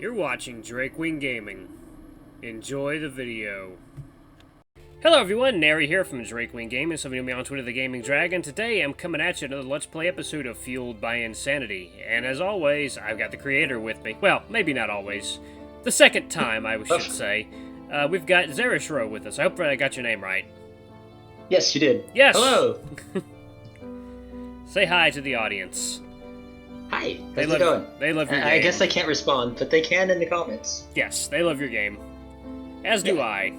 You're watching Drakewing Gaming. Enjoy the video. Hello everyone, Nary here from Drakewing Gaming. Some of you know me on Twitter, The Gaming Dragon. Today I'm coming at you another Let's Play episode of Fueled by Insanity. And as always, I've got the creator with me. Well, maybe not always. The second time, I should say. We've got Xarishro with us. I hope I got your name right. Yes, you did. Yes! Hello! Say hi to the audience. Hi, how's it going? They love your game. I guess I can't respond, but they can in the comments. Yes, they love your game. As do I.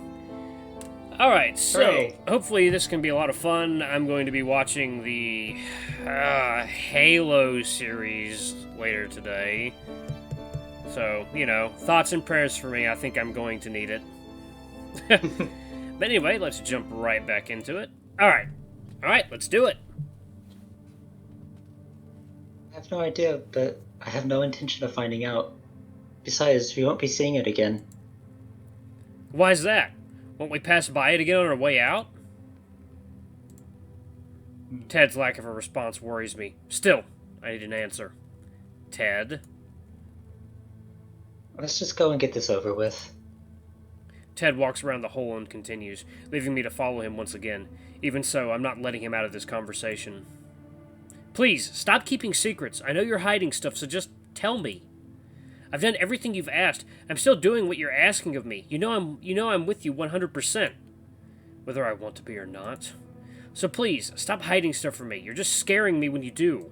Alright, so Hooray. hopefully this can be a lot of fun. I'm going to be watching the Halo series later today. So, you know, thoughts and prayers for me. I think I'm going to need it. But anyway, let's jump right back into it. Alright, let's do it. I have no idea, but I have no intention of finding out. Besides, we won't be seeing it again. Why's that? Won't we pass by it again on our way out? Ted's lack of a response worries me. Still, I need an answer. Ted? Let's just go and get this over with. Ted walks around the hole and continues, leaving me to follow him once again. Even so, I'm not letting him out of this conversation. Please, stop keeping secrets. I know you're hiding stuff, so just tell me. I've done everything you've asked. I'm still doing what you're asking of me. You know I'm with you 100%. Whether I want to be or not. So please, stop hiding stuff from me. You're just scaring me when you do.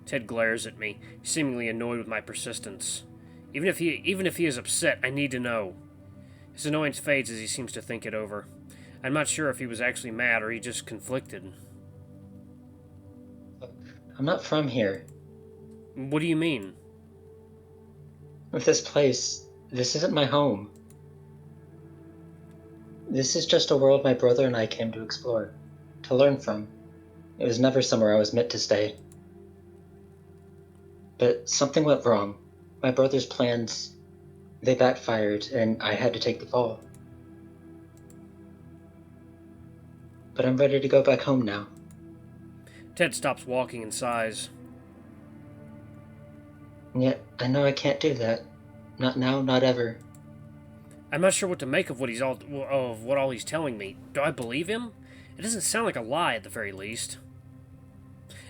Ted glares at me, seemingly annoyed with my persistence. Even if he is upset, I need to know. His annoyance fades as he seems to think it over. I'm not sure if he was actually mad or he just conflicted. I'm not from here. What do you mean? With this place, this isn't my home. This is just a world my brother and I came to explore, to learn from. It was never somewhere I was meant to stay. But something went wrong. My brother's plans, they backfired, and I had to take the fall. But I'm ready to go back home now. Ted stops walking and sighs. And yet, I know I can't do that. Not now, not ever. I'm not sure what to make of what all he's telling me. Do I believe him? It doesn't sound like a lie at the very least.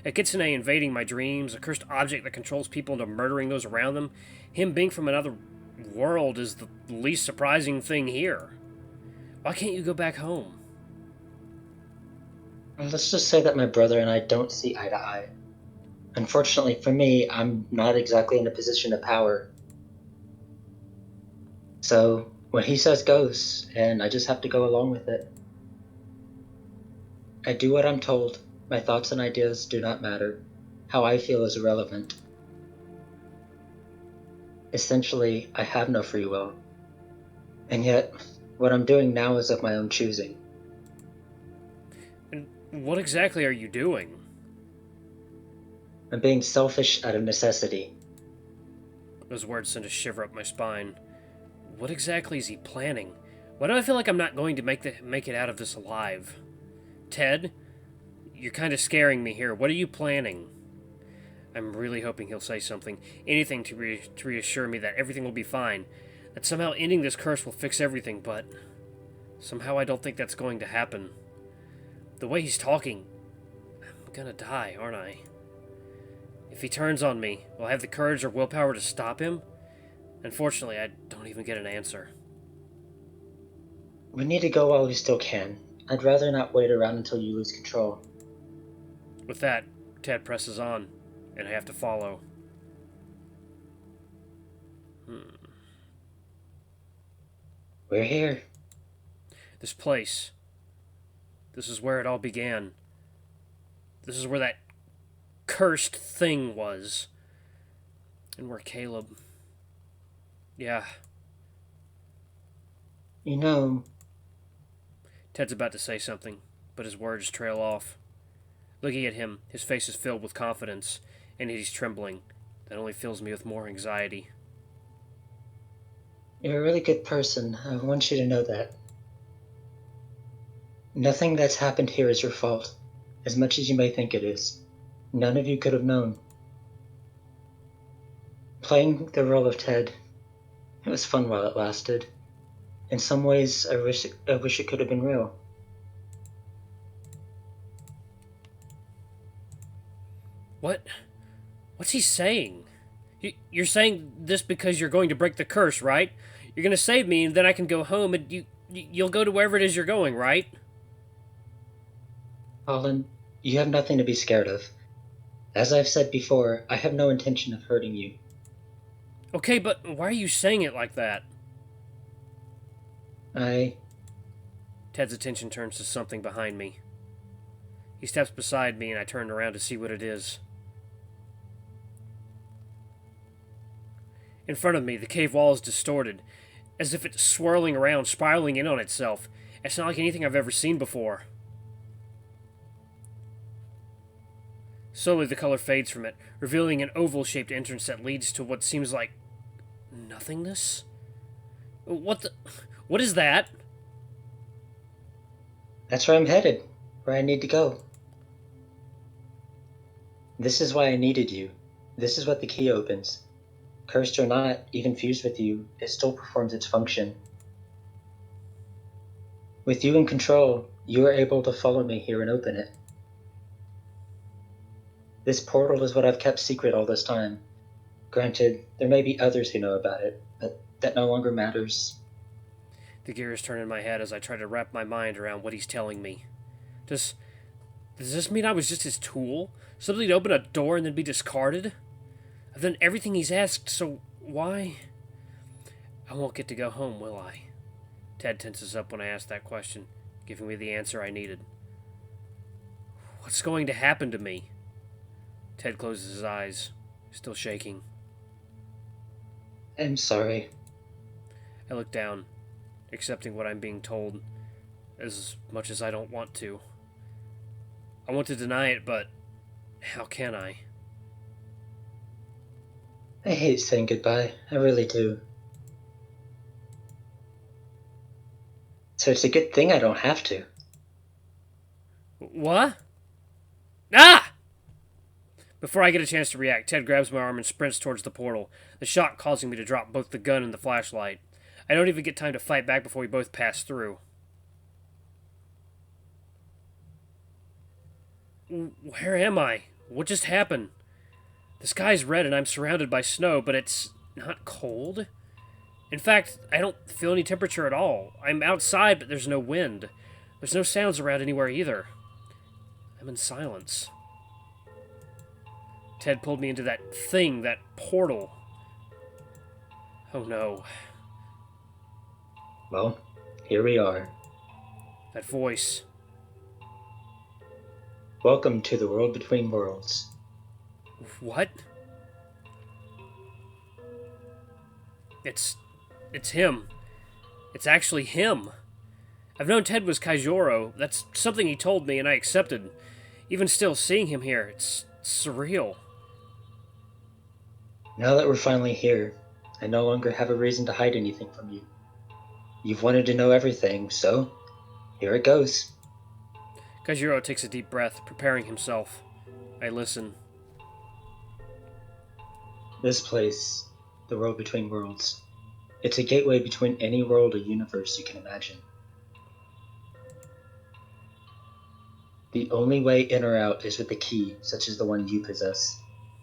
A kitsune invading my dreams, a cursed object that controls people into murdering those around them, him being from another world is the least surprising thing here. Why can't you go back home? Well, let's just say that my brother and I don't see eye to eye. Unfortunately for me, I'm not exactly in a position of power. So, what he says goes, and I just have to go along with it. I do what I'm told. My thoughts and ideas do not matter. How I feel is irrelevant. Essentially, I have no free will. And yet, what I'm doing now is of my own choosing. And what exactly are you doing? I'm being selfish out of necessity. Those words send a shiver up my spine. What exactly is he planning? Why do I feel like I'm not going to make it out of this alive? Ted? You're kind of scaring me here. What are you planning? I'm really hoping he'll say something. Anything to reassure me that everything will be fine. That somehow ending this curse will fix everything, but somehow I don't think that's going to happen. The way he's talking, I'm gonna die, aren't I? If he turns on me, will I have the courage or willpower to stop him? Unfortunately, I don't even get an answer. We need to go while we still can. I'd rather not wait around until you lose control. With that, Ted presses on, and I have to follow. We're here. This place. This is where it all began. This is where that cursed thing was. And where Caleb... Yeah. You know... Ted's about to say something, but his words trail off. Looking at him, his face is filled with confidence, and he's trembling. That only fills me with more anxiety. You're a really good person. I want you to know that. Nothing that's happened here is your fault, as much as you may think it is. None of you could have known. Playing the role of Ted, It was fun while it lasted. In some ways, I wish it could have been real. What's he saying? You're saying this because you're going to break the curse, right? You're going to save me, and then I can go home, and you'll go to wherever it is you're going, right? Colin, you have nothing to be scared of. As I've said before, I have no intention of hurting you. Okay, but why are you saying it like that? Ted's attention turns to something behind me. He steps beside me, and I turn around to see what it is. In front of me, the cave wall is distorted, as if it's swirling around, spiraling in on itself. It's not like anything I've ever seen before. Slowly, the color fades from it, revealing an oval-shaped entrance that leads to what seems like nothingness? What is that? That's where I'm headed, where I need to go. This is why I needed you. This is what the key opens. Cursed or not, even fused with you, it still performs its function. With you in control, you are able to follow me here and open it. This portal is what I've kept secret all this time. Granted, there may be others who know about it, but that no longer matters. The gears turn in my head as I try to wrap my mind around what he's telling me. Does this mean I was just his tool? Somebody to open a door and then be discarded? I've done everything he's asked, so why? I won't get to go home, will I? Ted tenses up when I ask that question, giving me the answer I needed. What's going to happen to me? Ted closes his eyes, still shaking. I'm sorry. I look down, accepting what I'm being told, as much as I don't want to. I want to deny it, but how can I? I hate saying goodbye, I really do. So it's a good thing I don't have to. What? Ah! Before I get a chance to react, Ted grabs my arm and sprints towards the portal, the shock causing me to drop both the gun and the flashlight. I don't even get time to fight back before we both pass through. Where am I? What just happened? The sky's red and I'm surrounded by snow, but it's not cold. In fact, I don't feel any temperature at all. I'm outside, but there's no wind. There's no sounds around anywhere either. I'm in silence. Ted pulled me into that thing, that portal. Oh no. Well, here we are. That voice. Welcome to the world between worlds. What? It's him. It's actually him. I've known Ted was Kaijuro. That's something he told me, and I accepted. Even still, seeing him here, it's surreal. Now that we're finally here, I no longer have a reason to hide anything from you. You've wanted to know everything, so here it goes. Kaijuro takes a deep breath, preparing himself. I listen. This place, the world between worlds, it's a gateway between any world or universe you can imagine. The only way in or out is with a key, such as the one you possess,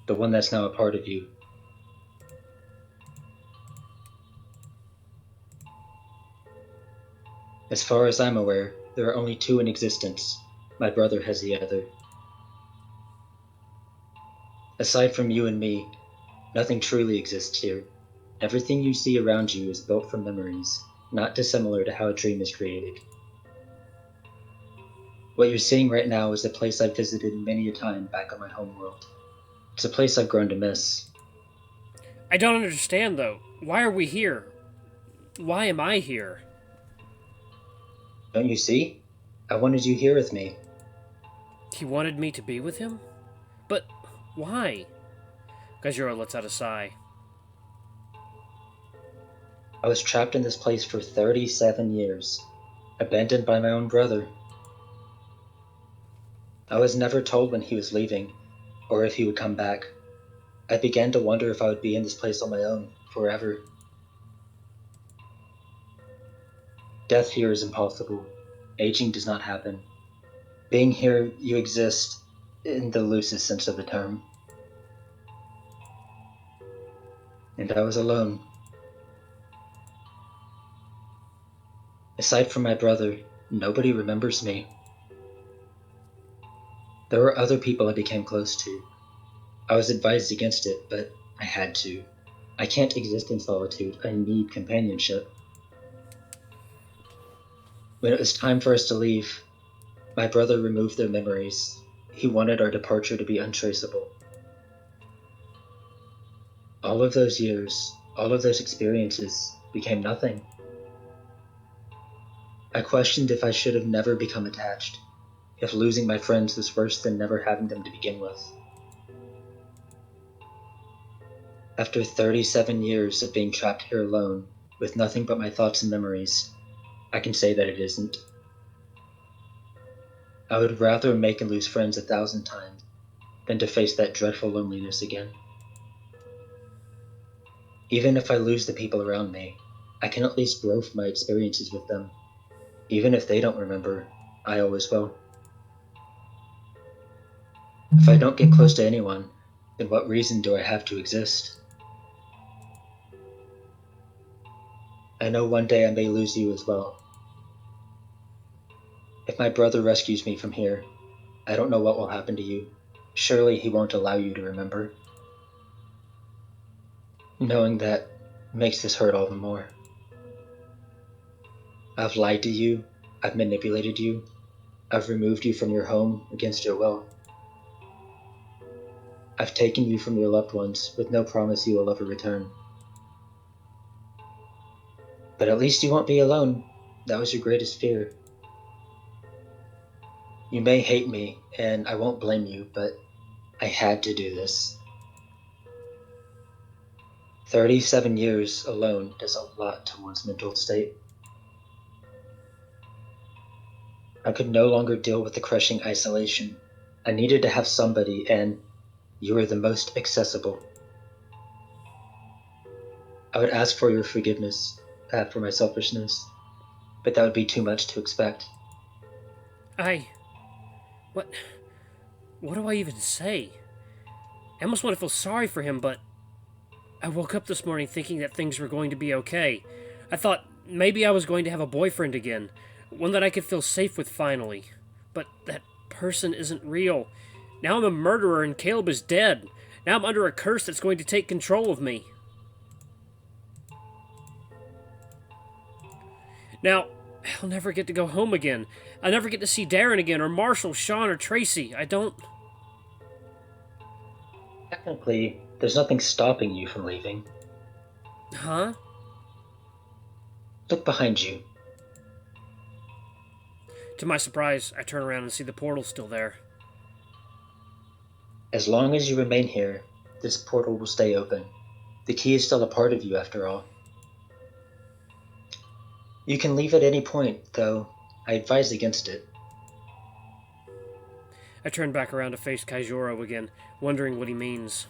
the one that's now a part of you. As far as I'm aware, there are only two in existence. My brother has the other. Aside from you and me, nothing truly exists here. Everything you see around you is built from memories, not dissimilar to how a dream is created. What you're seeing right now is a place I've visited many a time back on my homeworld. It's a place I've grown to miss. I don't understand, though. Why are we here? Why am I here? Don't you see? I wanted you here with me. He wanted me to be with him? But why? Kaijuro lets out a sigh. I was trapped in this place for 37 years, abandoned by my own brother. I was never told when he was leaving, or if he would come back. I began to wonder if I would be in this place on my own, forever. Death here is impossible. Aging does not happen. Being here, you exist in the loosest sense of the term. And I was alone. Aside from my brother, nobody remembers me. There were other people I became close to. I was advised against it, but I had to. I can't exist in solitude. I need companionship. When it was time for us to leave, my brother removed their memories. He wanted our departure to be untraceable. All of those years, all of those experiences became nothing. I questioned if I should have never become attached, if losing my friends was worse than never having them to begin with. After 37 years of being trapped here alone, with nothing but my thoughts and memories, I can say that it isn't. I would rather make and lose friends 1,000 times than to face that dreadful loneliness again. Even if I lose the people around me, I can at least grow from my experiences with them. Even if they don't remember, I always will. If I don't get close to anyone, then what reason do I have to exist? I know one day I may lose you as well. If my brother rescues me from here, I don't know what will happen to you. Surely he won't allow you to remember. Knowing that makes this hurt all the more. I've lied to you, I've manipulated you, I've removed you from your home against your will. I've taken you from your loved ones with no promise you will ever return. But at least you won't be alone. That was your greatest fear. You may hate me, and I won't blame you, but I had to do this. 37 years alone does a lot to one's mental state. I could no longer deal with the crushing isolation. I needed to have somebody, and you were the most accessible. I would ask for your forgiveness for my selfishness, but that would be too much to expect. What? What do I even say? I almost want to feel sorry for him, but I woke up this morning thinking that things were going to be okay. I thought maybe I was going to have a boyfriend again, one that I could feel safe with finally. But that person isn't real. Now I'm a murderer and Caleb is dead. Now I'm under a curse that's going to take control of me. Now, I'll never get to go home again. I'll never get to see Darren again, or Marshall, Sean, or Tracy. I don't... Technically, there's nothing stopping you from leaving. Huh? Look behind you. To my surprise, I turn around and see the portal still there. As long as you remain here, this portal will stay open. The key is still a part of you, after all. You can leave at any point, though I advise against it. I turn back around to face Kaijuro again, wondering what he means.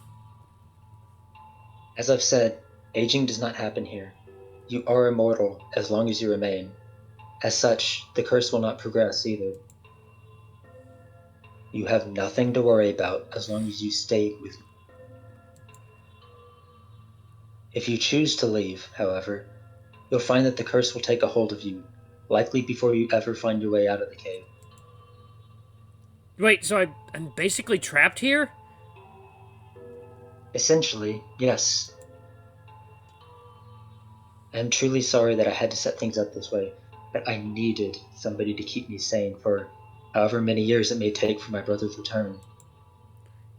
As I've said, aging does not happen here. You are immortal as long as you remain. As such, the curse will not progress either. You have nothing to worry about as long as you stay with me. If you choose to leave, however, you'll find that the curse will take a hold of you, likely before you ever find your way out of the cave. Wait, so I'm basically trapped here? Essentially, yes. I am truly sorry that I had to set things up this way, but I needed somebody to keep me sane for however many years it may take for my brother's return.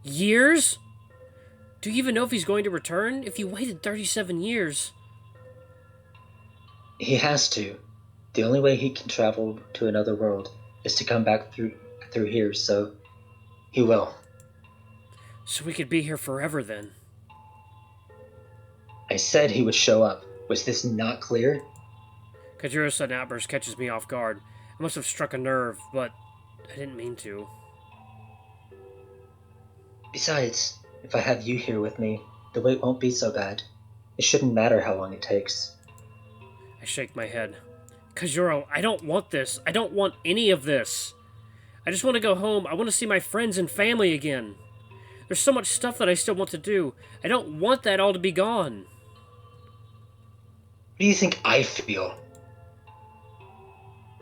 Years? Do you even know if he's going to return? If you waited 37 years... He has to. The only way he can travel to another world is to come back through here, so he will. So we could be here forever then. I said he would show up. Was this not clear? Kaijuro's sudden outburst catches me off guard. I must have struck a nerve, but I didn't mean to. Besides, if I have you here with me, the wait won't be so bad. It shouldn't matter how long it takes. I shake my head. Kaijuro, I don't want this. I don't want any of this. I just want to go home. I want to see my friends and family again. There's so much stuff that I still want to do. I don't want that all to be gone. What do you think I feel?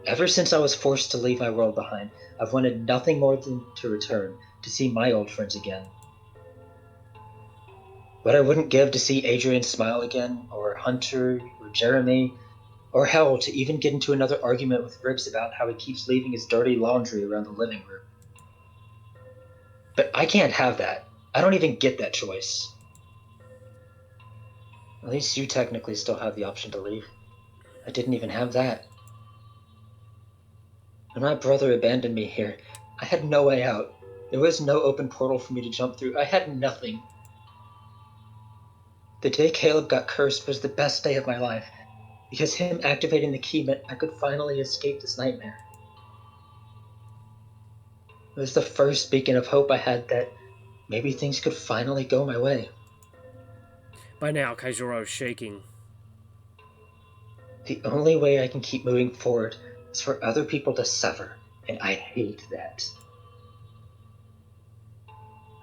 Ever since I was forced to leave my world behind, I've wanted nothing more than to return, to see my old friends again. What I wouldn't give to see Adrian smile again, or Hunter, or Jeremy, or hell, to even get into another argument with Ribs about how he keeps leaving his dirty laundry around the living room. But I can't have that. I don't even get that choice. At least you technically still have the option to leave. I didn't even have that. When my brother abandoned me here, I had no way out. There was no open portal for me to jump through. I had nothing. The day Caleb got cursed was the best day of my life, because him activating the key meant I could finally escape this nightmare. It was the first beacon of hope I had that maybe things could finally go my way. By now, Kaijuro is shaking. The only way I can keep moving forward is for other people to suffer, and I hate that.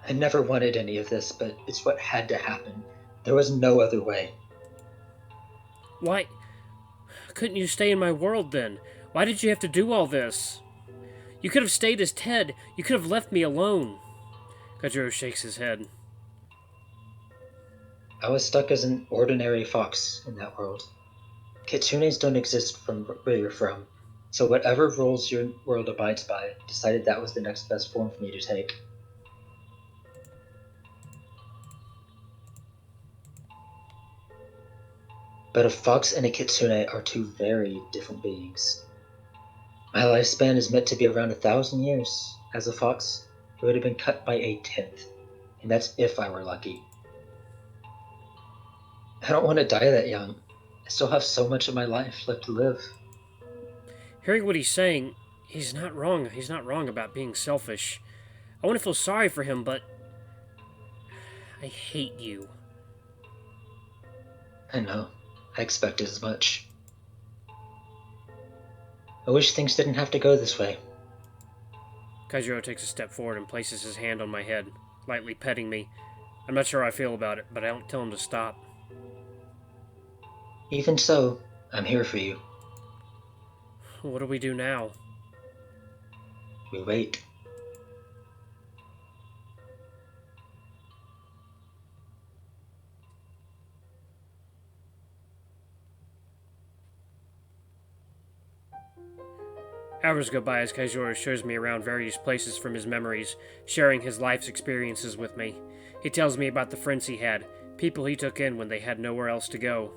I never wanted any of this, but it's what had to happen. There was no other way. Why couldn't you stay in my world then? Why did you have to do all this? You could have stayed as Ted. You could have left me alone. Kaijuro shakes his head. I was stuck as an ordinary fox in that world. Kitsunes don't exist from where you're from, so whatever rules your world abides by, decided that was the next best form for me to take. But a fox and a kitsune are two very different beings. My lifespan is meant to be around 1,000 years. As a fox, it would have been cut by a 10th, and that's if I were lucky. I don't want to die that young. I still have so much of my life left to live. Hearing what he's saying, he's not wrong. He's not wrong about being selfish. I want to feel sorry for him, but I hate you. I know. I expected as much. I wish things didn't have to go this way. Kaijuro takes a step forward and places his hand on my head, lightly petting me. I'm not sure how I feel about it, but I don't tell him to stop. Even so, I'm here for you. What do we do now? We wait. Hours go by as Kaijuro shows me around various places from his memories, sharing his life's experiences with me. He tells me about the friends he had, people he took in when they had nowhere else to go.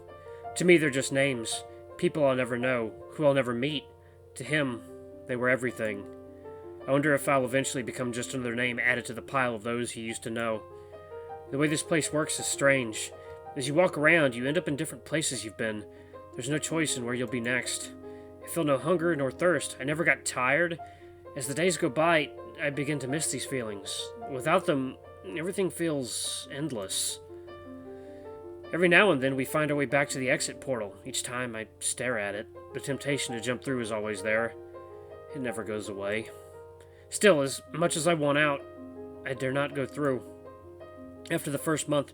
To me, they're just names, people I'll never know, who I'll never meet. To him, they were everything. I wonder if I'll eventually become just another name added to the pile of those he used to know. The way this place works is strange. As you walk around, you end up in different places you've been. There's no choice in where you'll be next. I feel no hunger nor thirst. I never got tired. As the days go by, I begin to miss these feelings. Without them, everything feels endless. Every now and then, we find our way back to the exit portal. Each time, I stare at it. The temptation to jump through is always there. It never goes away. Still, as much as I want out, I dare not go through. After the first month,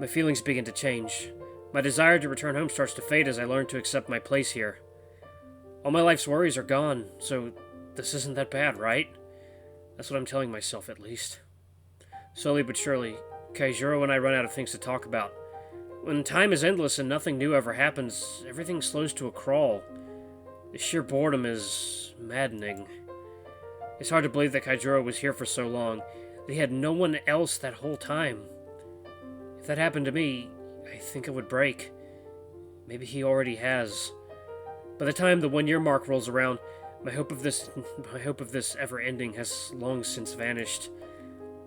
my feelings begin to change. My desire to return home starts to fade as I learn to accept my place here. All my life's worries are gone, so this isn't that bad, right? That's what I'm telling myself, at least. Slowly but surely, Kaijuro and I run out of things to talk about. When time is endless and nothing new ever happens, everything slows to a crawl. The sheer boredom is maddening. It's hard to believe that Kaijuro was here for so long, that he had no one else that whole time. If that happened to me, I think it would break. Maybe he already has. By the time the 1-year mark rolls around, my hope of this ever ending has long since vanished.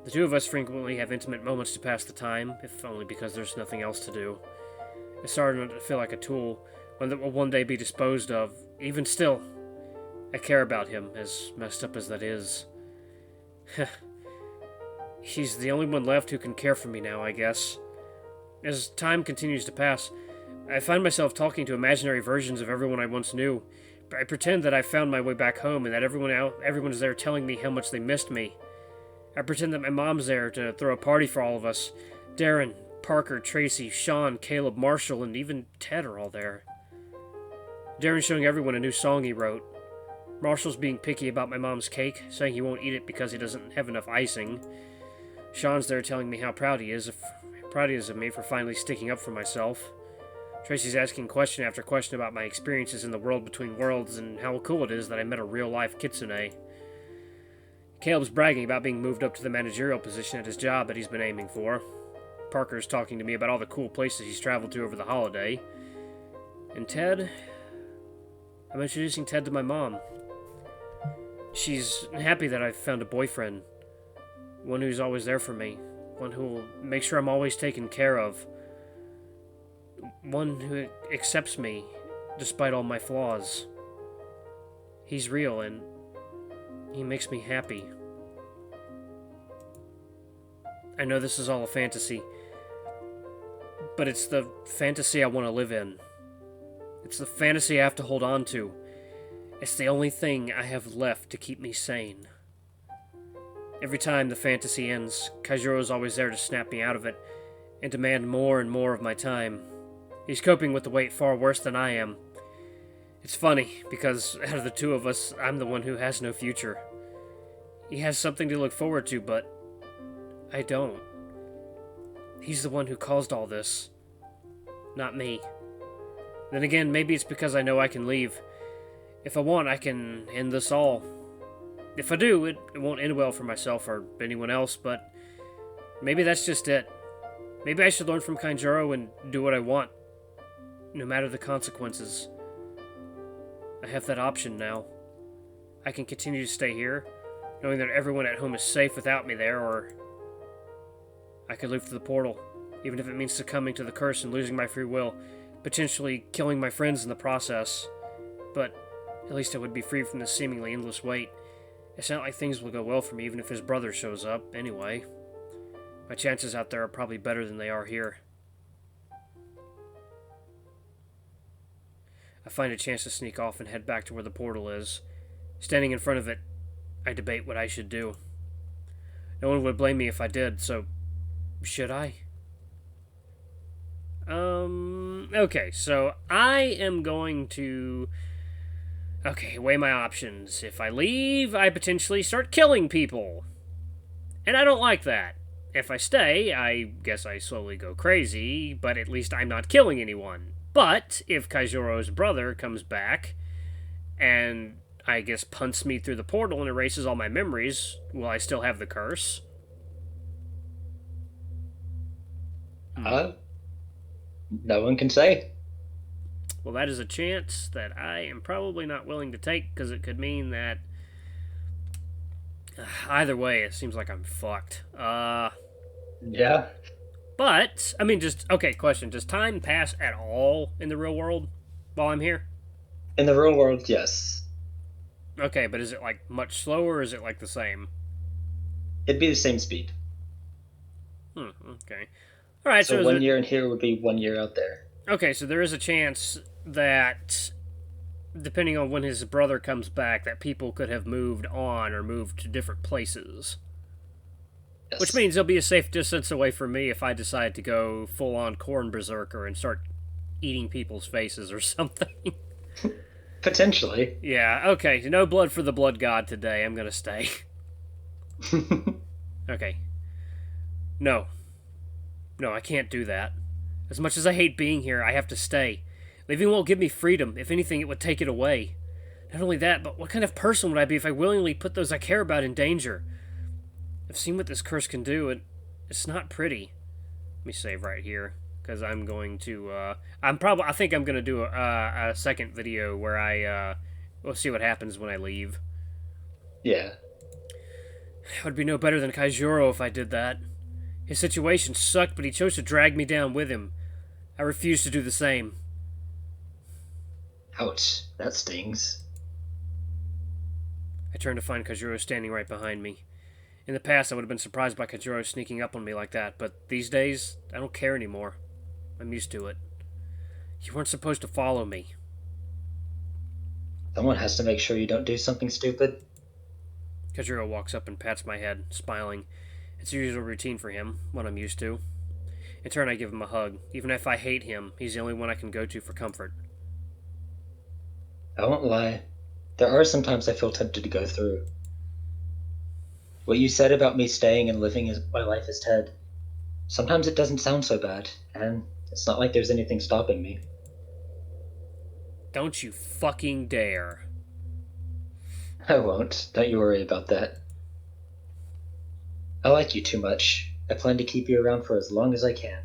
The two of us frequently have intimate moments to pass the time, if only because there's nothing else to do. It's starting to feel like a tool, one that will one day be disposed of. Even still, I care about him, as messed up as that is. He's the only one left who can care for me now, I guess. As time continues to pass, I find myself talking to imaginary versions of everyone I once knew. I pretend that I found my way back home and that everyone is there telling me how much they missed me. I pretend that my mom's there to throw a party for all of us. Darren, Parker, Tracy, Sean, Caleb, Marshall, and even Ted are all there. Darren's showing everyone a new song he wrote. Marshall's being picky about my mom's cake, saying he won't eat it because he doesn't have enough icing. Sean's there telling me how proud he is of me for finally sticking up for myself. Tracy's asking question after question about my experiences in the world between worlds and how cool it is that I met a real-life kitsune. Caleb's bragging about being moved up to the managerial position at his job that he's been aiming for. Parker's talking to me about all the cool places he's traveled to over the holiday. And Ted? I'm introducing Ted to my mom. She's happy that I've found a boyfriend. One who's always there for me. One who will make sure I'm always taken care of. One who accepts me despite all my flaws. He's real and he makes me happy. I know this is all a fantasy, but it's the fantasy I want to live in. It's the fantasy I have to hold on to. It's the only thing I have left to keep me sane. Every time the fantasy ends, Kaijuro is always there to snap me out of it and demand more and more of my time. He's coping with the weight far worse than I am. It's funny, because out of the two of us, I'm the one who has no future. He has something to look forward to, but I don't. He's the one who caused all this, not me. Then again, maybe it's because I know I can leave. If I want, I can end this all. If I do, it won't end well for myself or anyone else, but maybe that's just it. Maybe I should learn from Kaijuro and do what I want, no matter the consequences. I have that option now. I can continue to stay here, knowing that everyone at home is safe without me there, or I could leave through the portal, even if it means succumbing to the curse and losing my free will, potentially killing my friends in the process. But at least I would be free from this seemingly endless wait. It's not like things will go well for me even if his brother shows up, anyway. My chances out there are probably better than they are here. I find a chance to sneak off and head back to where the portal is. Standing in front of it, I debate what I should do. No one would blame me if I did, so should I? Okay, so I am going to... weigh my options. If I leave, I potentially start killing people. And I don't like that. If I stay, I guess I slowly go crazy, but at least I'm not killing anyone. But if Kaijuro's brother comes back and I guess punts me through the portal and erases all my memories, will I still have the curse? No one can say. Well, that is a chance that I am probably not willing to take, because it could mean that... either way, it seems like I'm fucked. Yeah. But, I mean, question. Does time pass at all in the real world while I'm here? In the real world, yes. Okay, but is it, like, much slower, or is it, like, the same? It'd be the same speed. Okay. Alright, so 1 year in here would be 1 year out there. Okay, so there is a chance that, depending on when his brother comes back, that people could have moved on or moved to different places. Yes. Which means they'll be a safe distance away from me if I decide to go full-on corn berserker and start eating people's faces or something. Potentially. Yeah, okay. No blood for the blood god today. I'm gonna stay. Okay. No, I can't do that. As much as I hate being here, I have to stay. Leaving won't give me freedom. If anything, it would take it away. Not only that, but what kind of person would I be if I willingly put those I care about in danger? I've seen what this curse can do, and it's not pretty. Let me save right here, because I'm going to, I think I'm going to do a second video where we'll see what happens when I leave. Yeah. I would be no better than Kaijuro if I did that. His situation sucked, but he chose to drag me down with him. I refuse to do the same. Ouch, that stings. I turned to find Kaijuro standing right behind me. In the past, I would have been surprised by Kaijuro sneaking up on me like that, but these days, I don't care anymore. I'm used to it. You weren't supposed to follow me. Someone has to make sure you don't do something stupid. Kaijuro walks up and pats my head, smiling. It's a usual routine for him, what I'm used to. In turn, I give him a hug. Even if I hate him, he's the only one I can go to for comfort. I won't lie. There are some times I feel tempted to go through. What you said about me staying and living my life as Ted, sometimes it doesn't sound so bad, and it's not like there's anything stopping me. Don't you fucking dare. I won't. Don't you worry about that. I like you too much. I plan to keep you around for as long as I can.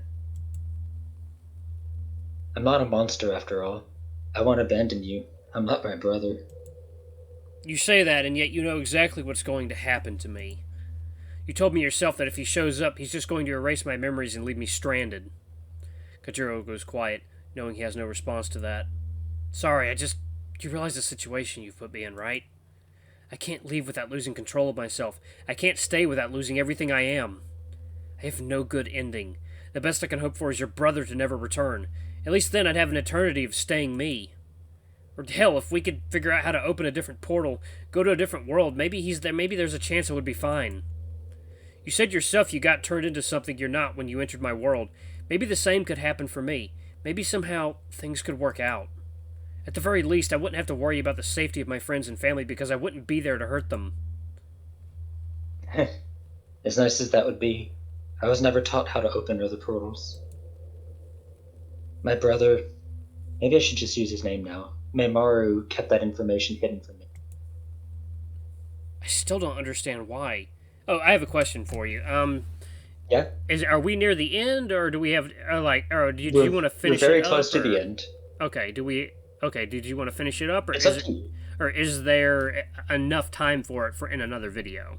I'm not a monster after all. I won't abandon you. I'm not my brother. You say that, and yet you know exactly what's going to happen to me. You told me yourself that if he shows up, he's just going to erase my memories and leave me stranded. Kaijuro goes quiet, knowing he has no response to that. Sorry, You realize the situation you've put me in, right? I can't leave without losing control of myself. I can't stay without losing everything I am. I have no good ending. The best I can hope for is your brother to never return. At least then I'd have an eternity of staying me. Or hell, if we could figure out how to open a different portal, go to a different world, maybe he's there, maybe there's a chance it would be fine. You said yourself you got turned into something you're not when you entered my world. Maybe the same could happen for me. Maybe somehow things could work out. At the very least, I wouldn't have to worry about the safety of my friends and family because I wouldn't be there to hurt them. As nice as that would be, I was never taught how to open other portals. My brother, maybe I should just use his name now. Meimaru kept that information hidden from me. I still don't understand why. Oh, I have a question for you. Yeah? Are we near the end, or do we have, do you want to finish it up? We're very close to the end. Okay, did you want to finish it up, or It's up to you. Or is there enough time for it in another video?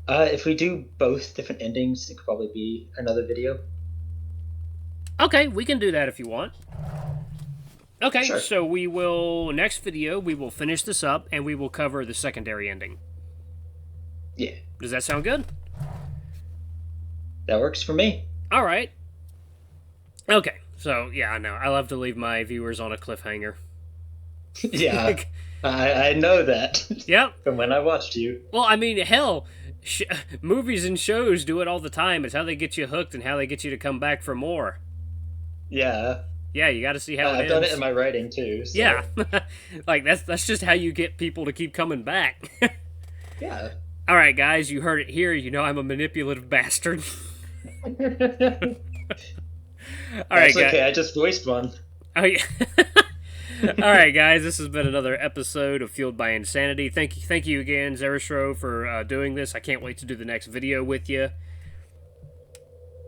If we do both different endings, it could probably be another video. Okay, we can do that if you want. Okay, Sure. So next video, we will finish this up, and we will cover the secondary ending. Yeah. Does that sound good? That works for me. Alright. Okay, so, yeah, I know. I love to leave my viewers on a cliffhanger. Yeah, I know that. Yep. From when I watched you. Well, I mean, hell, movies and shows do it all the time. It's how they get you hooked and how they get you to come back for more. Yeah. Yeah, you got to see how it ends. I've done it in my writing too. So. Yeah, like that's just how you get people to keep coming back. Yeah. All right, guys, you heard it here. You know I'm a manipulative bastard. All right, That's guys. okay. I just voiced one. Oh yeah. All right, guys. This has been another episode of Fueled by Insanity. Thank you again, Xarishro, for doing this. I can't wait to do the next video with you.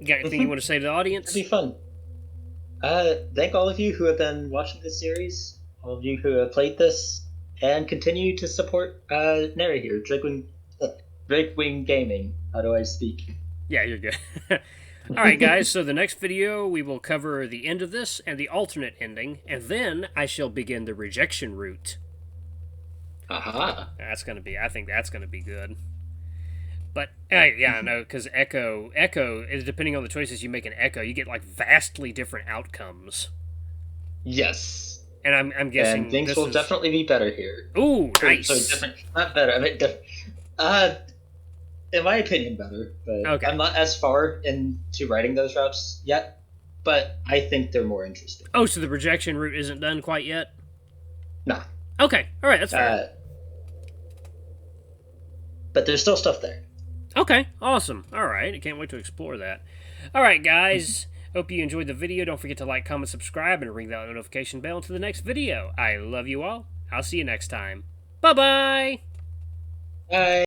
You got anything you want to say to the audience? It'll be fun. Thank all of you who have been watching this series, all of you who have played this, and continue to support Neri here, Drakewing Gaming. How do I speak? Yeah, you're good. All right, guys, so the next video, we will cover the end of this and the alternate ending, and then I shall begin the rejection route. Aha. I think that's going to be good. But, yeah, no, because Echo, depending on the choices you make in Echo, you get, like, vastly different outcomes. Yes. And I'm guessing and things will definitely be better here. Ooh, nice. So different, not better, I mean, in my opinion, better. But okay. I'm not as far into writing those routes yet, but I think they're more interesting. Oh, so the rejection route isn't done quite yet? Nah. Okay, alright, that's fair. But there's still stuff there. Okay, awesome. Alright, I can't wait to explore that. Alright, guys. Hope you enjoyed the video. Don't forget to like, comment, subscribe, and ring that notification bell until the next video. I love you all. I'll see you next time. Bye-bye! Bye!